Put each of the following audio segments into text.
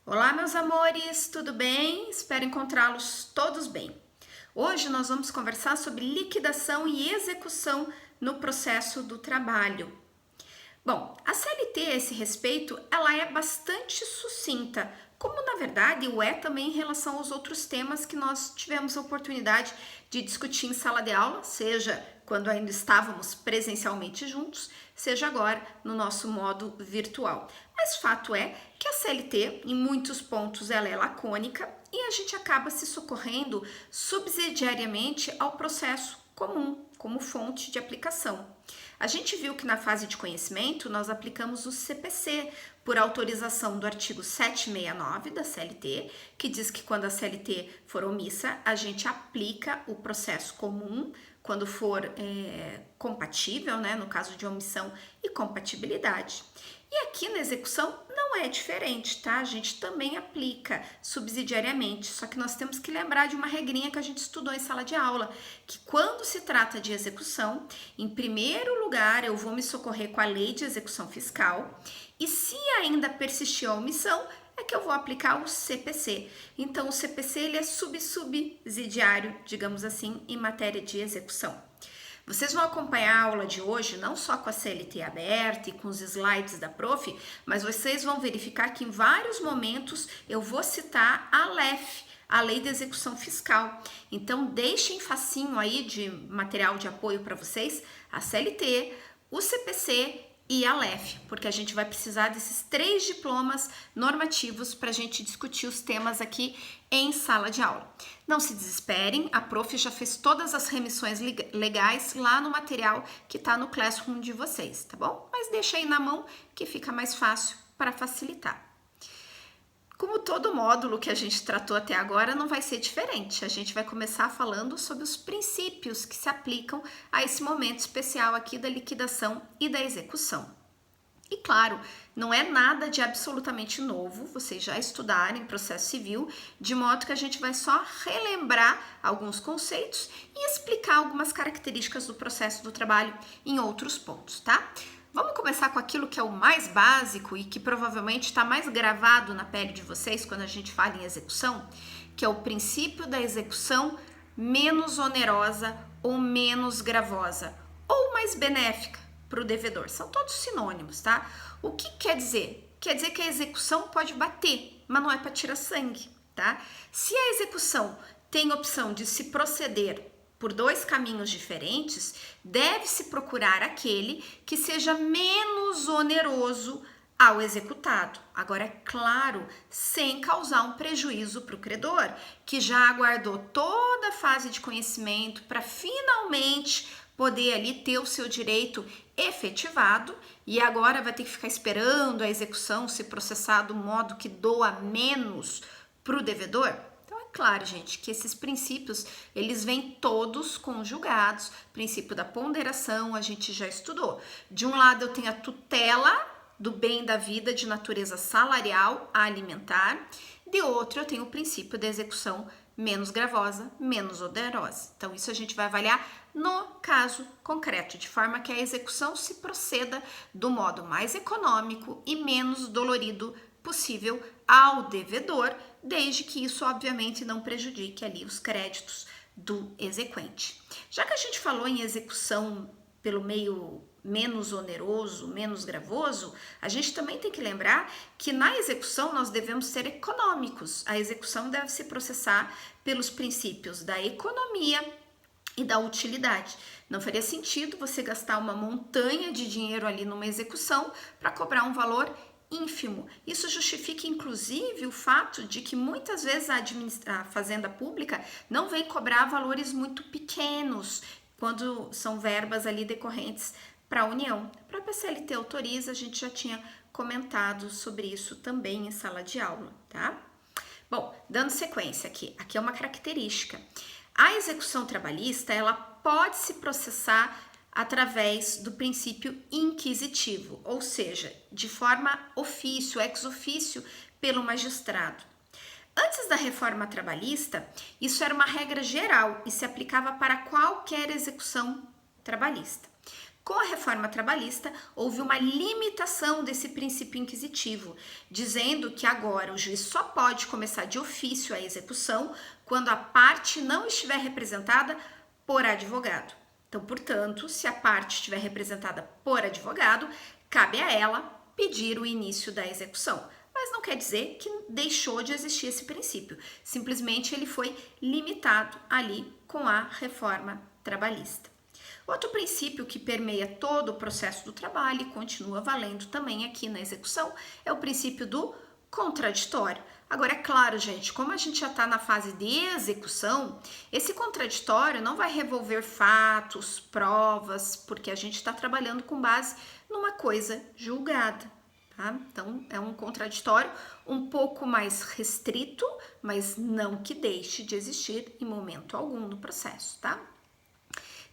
Olá, meus amores, tudo bem? Espero encontrá-los todos bem. Hoje nós vamos conversar sobre liquidação e execução no processo do trabalho. Bom, a CLT a esse respeito, ela é bastante sucinta, como na verdade o é também em relação aos outros temas que nós tivemos a oportunidade de discutir em sala de aula, seja quando ainda estávamos presencialmente juntos, seja agora no nosso modo virtual. Mas fato é que a CLT, em muitos pontos, ela é lacônica e a gente acaba se socorrendo subsidiariamente ao processo comum, como fonte de aplicação. A gente viu que na fase de conhecimento nós aplicamos o CPC por autorização do artigo 769 da CLT, que diz que quando a CLT for omissa, a gente aplica o processo comum quando for compatível, né, no caso de omissão e compatibilidade. E aqui na execução não é diferente, tá? A gente também aplica subsidiariamente, só que nós temos que lembrar de uma regrinha que a gente estudou em sala de aula, que quando se trata de execução, em primeiro lugar eu vou me socorrer com a lei de execução fiscal e se ainda persistir a omissão, é que eu vou aplicar o CPC. Então o CPC ele é subsidiário, digamos assim, em matéria de execução. Vocês vão acompanhar a aula de hoje não só com a CLT aberta e com os slides da prof, mas vocês vão verificar que em vários momentos eu vou citar a LEF, a Lei de Execução Fiscal. Então deixem facinho aí de material de apoio para vocês, a CLT, o CPC e a LEF, porque a gente vai precisar desses 3 diplomas normativos para a gente discutir os temas aqui em sala de aula. Não se desesperem, a prof já fez todas as remissões legais lá no material que está no Classroom de vocês, tá bom? Mas deixa aí na mão que fica mais fácil para facilitar. Como todo módulo que a gente tratou até agora, não vai ser diferente. A gente vai começar falando sobre os princípios que se aplicam a esse momento especial aqui da liquidação e da execução. E claro, não é nada de absolutamente novo, vocês já estudaram em processo civil, de modo que a gente vai só relembrar alguns conceitos e explicar algumas características do processo do trabalho em outros pontos, tá? Vamos começar com aquilo que é o mais básico e que provavelmente está mais gravado na pele de vocês quando a gente fala em execução, que é o princípio da execução menos onerosa ou menos gravosa, ou mais benéfica para o devedor. São todos sinônimos, tá? O que quer dizer? Quer dizer que a execução pode bater, mas não é para tirar sangue, tá? Se a execução tem opção de se proceder por 2 caminhos diferentes, deve-se procurar aquele que seja menos oneroso ao executado. Agora, é claro, sem causar um prejuízo para o credor, que já aguardou toda a fase de conhecimento para finalmente poder ali ter o seu direito efetivado e agora vai ter que ficar esperando a execução se processar do modo que doa menos para o devedor. Claro, gente, que esses princípios, eles vêm todos conjugados. Princípio da ponderação, a gente já estudou. De um lado, eu tenho a tutela do bem da vida de natureza salarial a alimentar. De outro, eu tenho o princípio da execução menos gravosa, menos onerosa. Então, isso a gente vai avaliar no caso concreto, de forma que a execução se proceda do modo mais econômico e menos dolorido possível ao devedor, desde que isso obviamente não prejudique ali os créditos do exequente. Já que a gente falou em execução pelo meio menos oneroso, menos gravoso, a gente também tem que lembrar que na execução nós devemos ser econômicos. A execução deve se processar pelos princípios da economia e da utilidade. Não faria sentido você gastar uma montanha de dinheiro ali numa execução para cobrar um valor ínfimo. Isso justifica, inclusive, o fato de que muitas vezes a Fazenda Pública não vem cobrar valores muito pequenos quando são verbas ali decorrentes para a União. A própria CLT autoriza, a gente já tinha comentado sobre isso também em sala de aula, tá? Bom, dando sequência aqui é uma característica. A execução trabalhista, ela pode se processar através do princípio inquisitivo, ou seja, de forma ofício, ex ofício, pelo magistrado. Antes da reforma trabalhista, isso era uma regra geral e se aplicava para qualquer execução trabalhista. Com a reforma trabalhista, houve uma limitação desse princípio inquisitivo, dizendo que agora o juiz só pode começar de ofício a execução quando a parte não estiver representada por advogado. Então, portanto, se a parte estiver representada por advogado, cabe a ela pedir o início da execução. Mas não quer dizer que deixou de existir esse princípio, simplesmente ele foi limitado ali com a reforma trabalhista. Outro princípio que permeia todo o processo do trabalho e continua valendo também aqui na execução é o princípio do contraditório. Agora, é claro, gente, como a gente já está na fase de execução, esse contraditório não vai revolver fatos, provas, porque a gente está trabalhando com base numa coisa julgada. Tá? Então, é um contraditório um pouco mais restrito, mas não que deixe de existir em momento algum no processo, tá?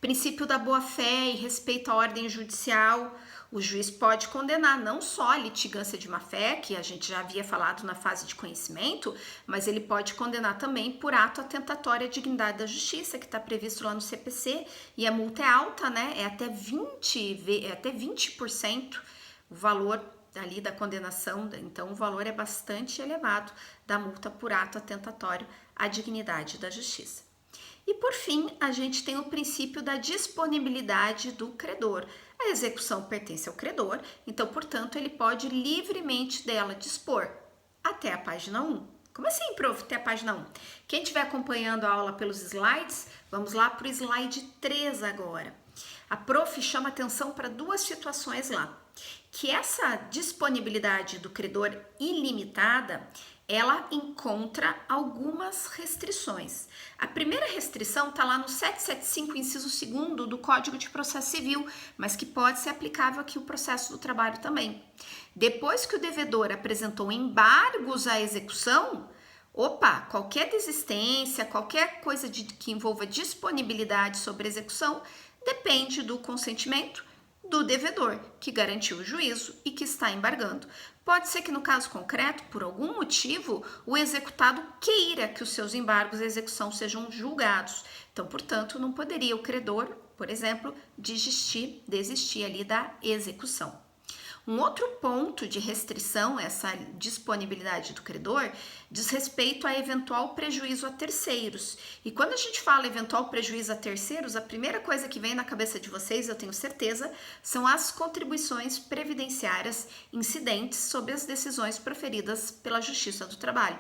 Princípio da boa-fé e respeito à ordem judicial. O juiz pode condenar não só a litigância de má-fé, que a gente já havia falado na fase de conhecimento, mas ele pode condenar também por ato atentatório à dignidade da justiça, que está previsto lá no CPC, e a multa é alta, né? É até 20% o valor ali da condenação, então o valor é bastante elevado da multa por ato atentatório à dignidade da justiça. E por fim, a gente tem o princípio da disponibilidade do credor. A execução pertence ao credor, então, portanto, ele pode livremente dela dispor até a página 1. Como assim, prof, até a página 1? Quem estiver acompanhando a aula pelos slides, vamos lá para o slide 3 agora. A prof chama atenção para duas situações lá, que essa disponibilidade do credor ilimitada, ela encontra algumas restrições. A primeira restrição está lá no 775, inciso 2º do Código de Processo Civil, mas que pode ser aplicável aqui ao processo do trabalho também. Depois que o devedor apresentou embargos à execução, qualquer desistência, qualquer coisa que envolva disponibilidade sobre a execução, depende do consentimento do devedor, que garantiu o juízo e que está embargando. Pode ser que no caso concreto, por algum motivo, o executado queira que os seus embargos à execução sejam julgados. Então, portanto, não poderia o credor, por exemplo, desistir ali da execução. Um outro ponto de restrição, essa disponibilidade do credor, diz respeito a eventual prejuízo a terceiros. E quando a gente fala eventual prejuízo a terceiros, a primeira coisa que vem na cabeça de vocês, eu tenho certeza, são as contribuições previdenciárias incidentes sobre as decisões proferidas pela Justiça do Trabalho.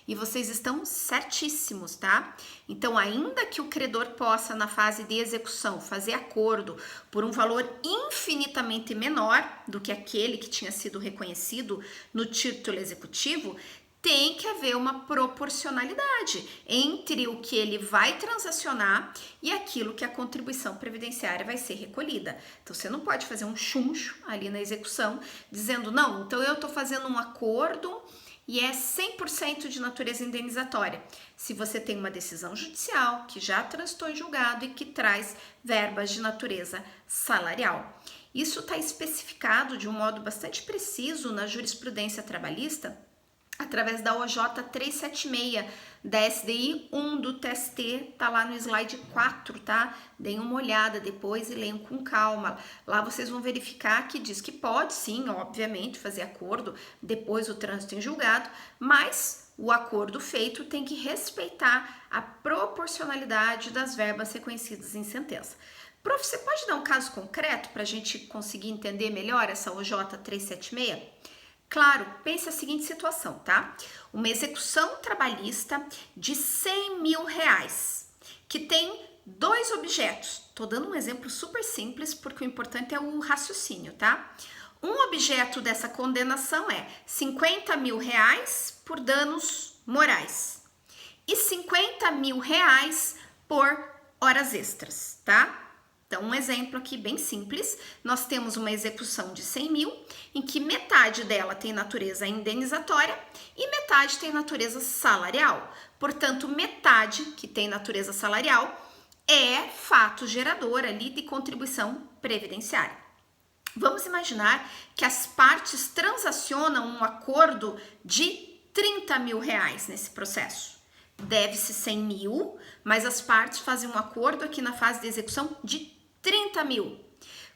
E vocês estão certíssimos, tá? Então, ainda que o credor possa, na fase de execução, fazer acordo por um valor infinitamente menor do que aquele que tinha sido reconhecido no título executivo, tem que haver uma proporcionalidade entre o que ele vai transacionar e aquilo que a contribuição previdenciária vai ser recolhida. Então, você não pode fazer um chuncho ali na execução, dizendo, não, então eu estou fazendo um acordo e é 100% de natureza indenizatória. Se você tem uma decisão judicial que já transitou em julgado e que traz verbas de natureza salarial. Isso está especificado de um modo bastante preciso na jurisprudência trabalhista, através da OJ 376, da SDI 1 do TST, tá lá no slide 4, tá? Deem uma olhada depois e leiam com calma. Lá vocês vão verificar que diz que pode sim, obviamente, fazer acordo depois do trânsito em julgado, mas o acordo feito tem que respeitar a proporcionalidade das verbas reconhecidas em sentença. Prof, você pode dar um caso concreto para a gente conseguir entender melhor essa OJ 376? Claro, pense a seguinte situação, tá? Uma execução trabalhista de R$100.000, que tem dois objetos. Tô dando um exemplo super simples, porque o importante é o raciocínio, tá? Um objeto dessa condenação é R$50.000 por danos morais e R$50.000 por horas extras, tá? Então, um exemplo aqui bem simples, nós temos uma execução de 100 mil, em que metade dela tem natureza indenizatória e metade tem natureza salarial. Portanto, metade que tem natureza salarial é fato gerador ali de contribuição previdenciária. Vamos imaginar que as partes transacionam um acordo de R$30.000 nesse processo. Deve-se 100 mil, mas as partes fazem um acordo aqui na fase de execução de 30 mil.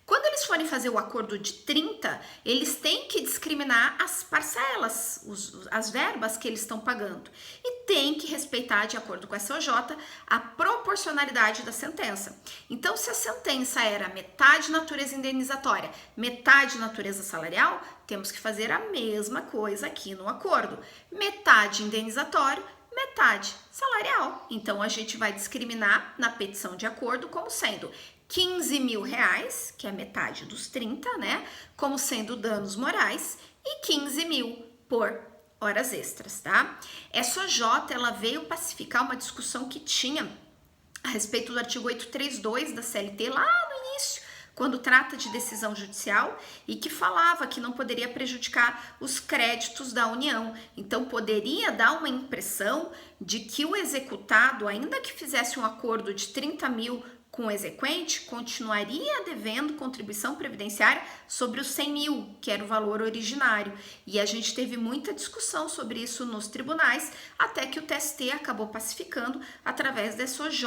Quando eles forem fazer o acordo de 30, eles têm que discriminar as parcelas, as verbas que eles estão pagando. E tem que respeitar, de acordo com a SOJ, a proporcionalidade da sentença. Então, se a sentença era metade natureza indenizatória, metade natureza salarial, temos que fazer a mesma coisa aqui no acordo. Metade indenizatório, metade salarial. Então, a gente vai discriminar na petição de acordo como sendo 15 mil reais, que é metade dos 30, né? Como sendo danos morais, e 15 mil por horas extras, tá? Essa SOJ, ela veio pacificar uma discussão que tinha a respeito do artigo 832 da CLT lá no início, quando trata de decisão judicial, e que falava que não poderia prejudicar os créditos da União. Então, poderia dar uma impressão de que o executado, ainda que fizesse um acordo de 30 mil com o exequente, continuaria devendo contribuição previdenciária sobre os 100 mil, que era o valor originário. E a gente teve muita discussão sobre isso nos tribunais, até que o TST acabou pacificando através da SOJ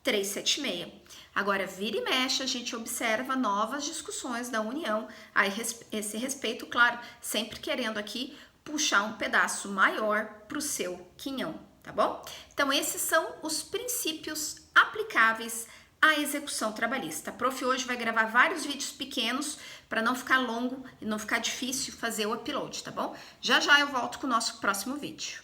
376. Agora, vira e mexe, a gente observa novas discussões da União a esse respeito, claro, sempre querendo aqui puxar um pedaço maior para o seu quinhão, tá bom? Então, esses são os princípios aplicáveis à execução trabalhista. A prof hoje vai gravar vários vídeos pequenos para não ficar longo e não ficar difícil fazer o upload, tá bom? Já já eu volto com o nosso próximo vídeo.